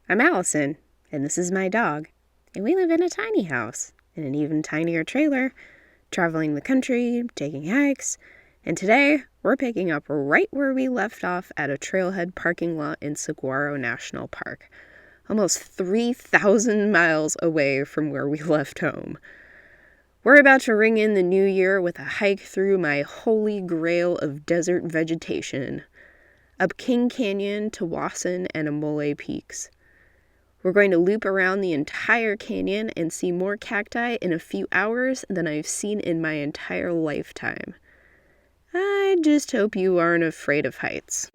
I'm Allison, and this is my dog, and we live in a tiny house, in an even tinier trailer, traveling the country, taking hikes, and today we're picking up right where we left off at a trailhead parking lot in Saguaro National Park, almost 3,000 miles away from where we left home. We're about to ring in the new year with a hike through my holy grail of desert vegetation, up King Canyon to Wasson and Amole Peaks. We're going to loop around the entire canyon and see more cacti in a few hours than I've seen in my entire lifetime. I just hope you aren't afraid of heights.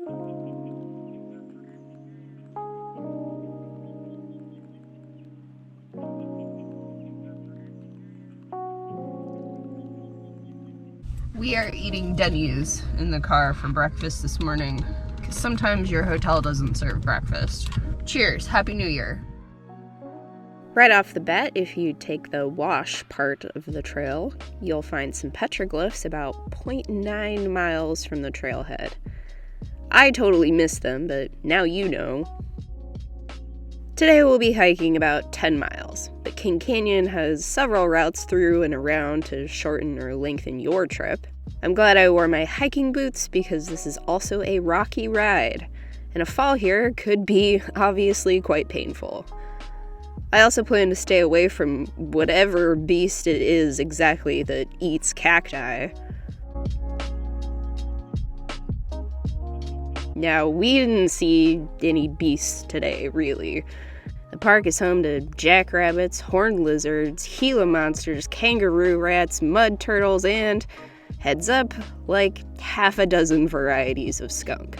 We are eating Denny's in the car for breakfast this morning, because sometimes your hotel doesn't serve breakfast. Cheers, Happy New Year. Right off the bat, if you take the wash part of the trail, you'll find some petroglyphs about 0.9 miles from the trailhead. I totally missed them, but now you know. Today we'll be hiking about 10 miles, but King Canyon has several routes through and around to shorten or lengthen your trip. I'm glad I wore my hiking boots because this is also a rocky ride, and a fall here could be obviously quite painful. I also plan to stay away from whatever beast it is exactly that eats cacti. Now, we didn't see any beasts today, really. The park is home to jackrabbits, horned lizards, Gila monsters, kangaroo rats, mud turtles, and, heads up, like half a dozen varieties of skunk.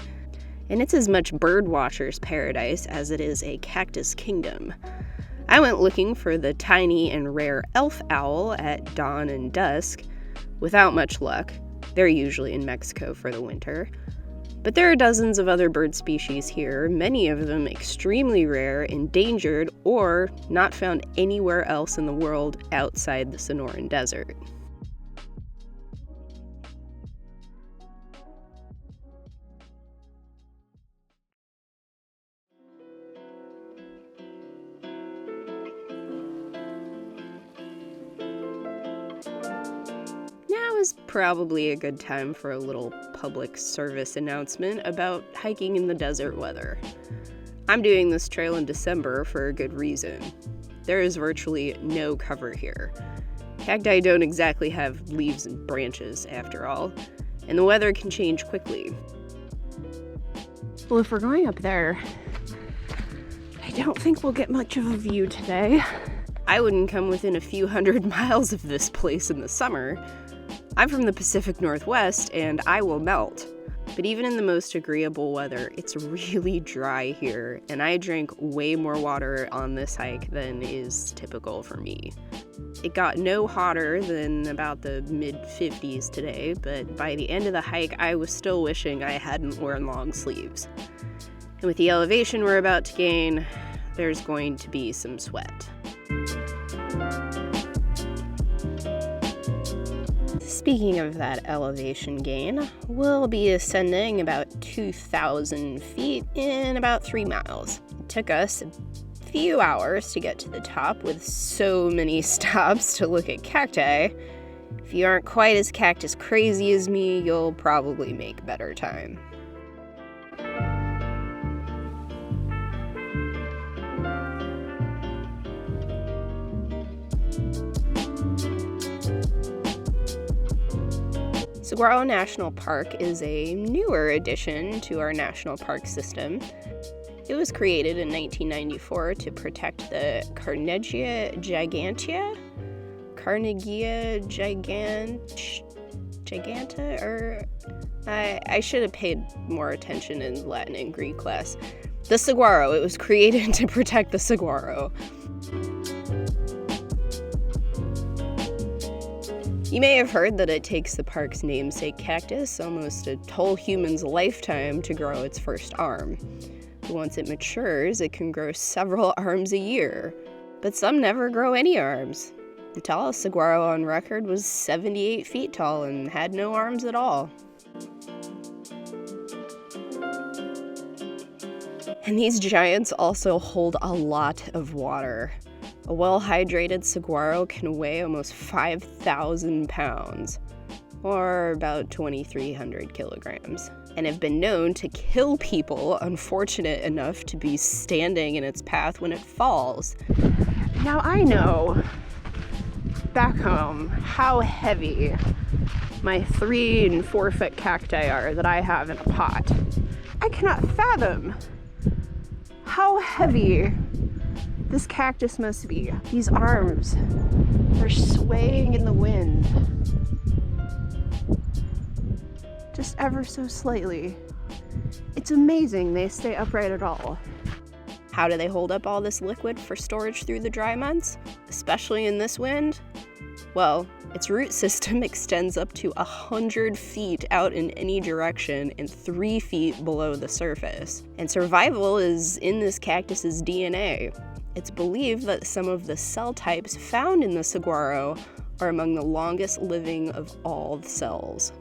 And it's as much birdwatcher's paradise as it is a cactus kingdom. I went looking for the tiny and rare elf owl at dawn and dusk, without much luck. They're usually in Mexico for the winter. But there are dozens of other bird species here, many of them extremely rare, endangered, or not found anywhere else in the world outside the Sonoran Desert. Now is probably a good time for a little public service announcement about hiking in the desert weather. I'm doing this trail in December for a good reason. There is virtually no cover here. Cacti don't exactly have leaves and branches, after all, and the weather can change quickly. Well, if we're going up there, I don't think we'll get much of a view today. I wouldn't come within a few hundred miles of this place in the summer. I'm from the Pacific Northwest, and I will melt. But even in the most agreeable weather, it's really dry here, and I drank way more water on this hike than is typical for me. It got no hotter than about the mid-50s today, but by the end of the hike, I was still wishing I hadn't worn long sleeves. And with the elevation we're about to gain, there's going to be some sweat. Speaking of that elevation gain, we'll be ascending about 2,000 feet in about 3 miles. It took us a few hours to get to the top with so many stops to look at cacti. If you aren't quite as cactus crazy as me, you'll probably make better time. Saguaro National Park is a newer addition to our national park system. It was created in 1994 to protect the Carnegiea gigantea? Giganta? Or I should have paid more attention in Latin and Greek class. The saguaro. It was created to protect the saguaro. You may have heard that it takes the park's namesake cactus almost a whole human's lifetime to grow its first arm. But once it matures, it can grow several arms a year. But some never grow any arms. The tallest saguaro on record was 78 feet tall and had no arms at all. And these giants also hold a lot of water. A well-hydrated saguaro can weigh almost 5,000 pounds, or about 2,300 kilograms, and have been known to kill people unfortunate enough to be standing in its path when it falls. Now I know back home how heavy my 3 and 4 foot cacti are that I have in a pot. I cannot fathom how heavy this cactus must be. These arms are swaying in the wind, just ever so slightly. It's amazing they stay upright at all. How do they hold up all this liquid for storage through the dry months, especially in this wind? Well, its root system extends up to 100 feet out in any direction and 3 feet below the surface. And survival is in this cactus's DNA. It's believed that some of the cell types found in the saguaro are among the longest living of all the cells.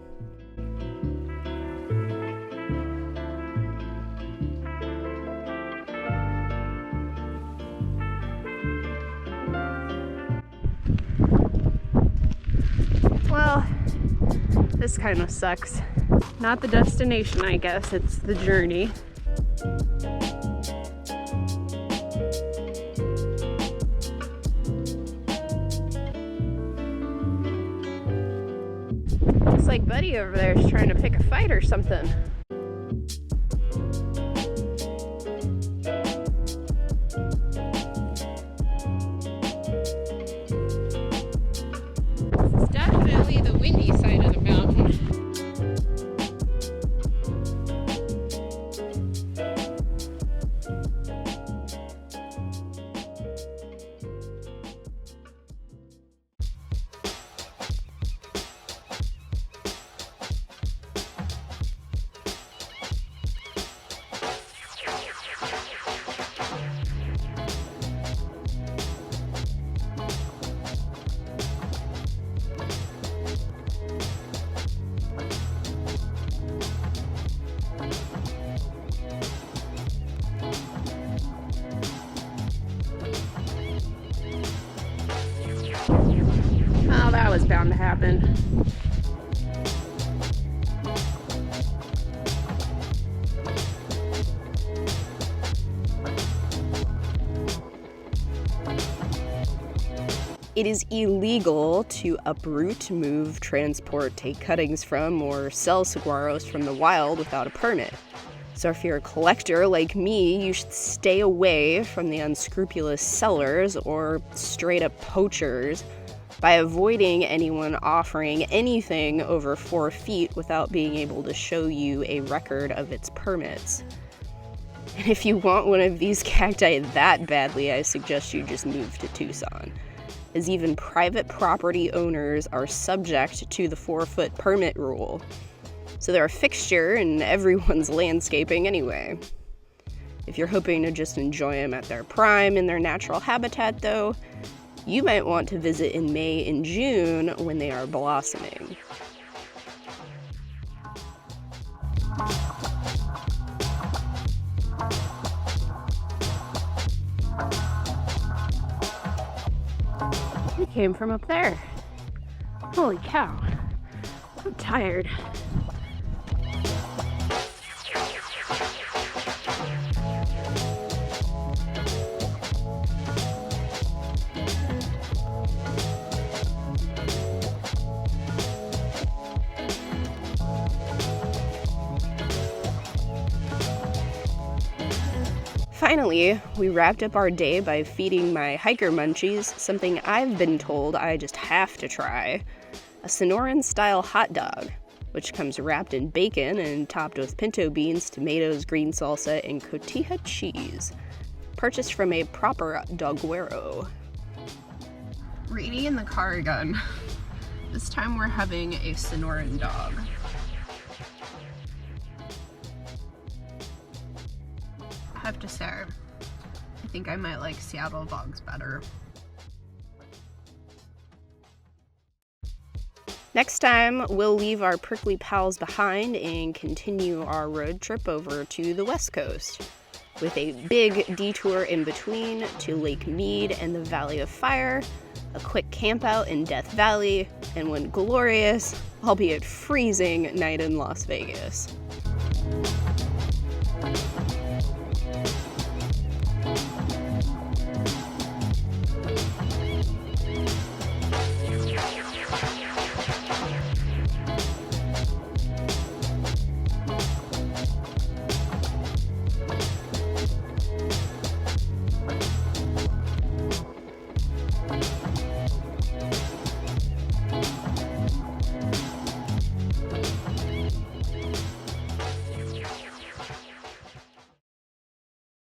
Well, this kind of sucks. Not the destination, I guess, it's the journey. Looks like Buddy over there is trying to pick a fight or something. This is definitely the windy side of the mountain. Oh, that was bound to happen. It is illegal to uproot, move, transport, take cuttings from, or sell saguaros from the wild without a permit. So if you're a collector like me, you should stay away from the unscrupulous sellers or straight-up poachers by avoiding anyone offering anything over 4 feet without being able to show you a record of its permits. And if you want one of these cacti that badly, I suggest you just move to Tucson, as even private property owners are subject to the 4-foot permit rule. So they're a fixture in everyone's landscaping anyway. If you're hoping to just enjoy them at their prime in their natural habitat, though, you might want to visit in May and June when they are blossoming. We came from up there. Holy cow. I'm tired. Finally, we wrapped up our day by feeding my hiker munchies something I've been told I just have to try: a Sonoran-style hot dog, which comes wrapped in bacon and topped with pinto beans, tomatoes, green salsa, and cotija cheese. Purchased from a proper doguero. Rainy in the car again. This time we're having a Sonoran dog. I have to say, I think I might like Seattle dogs better. Next time, we'll leave our prickly pals behind and continue our road trip over to the West Coast. with a big detour in between to Lake Mead and the Valley of Fire, a quick campout in Death Valley, and one glorious, albeit freezing, night in Las Vegas.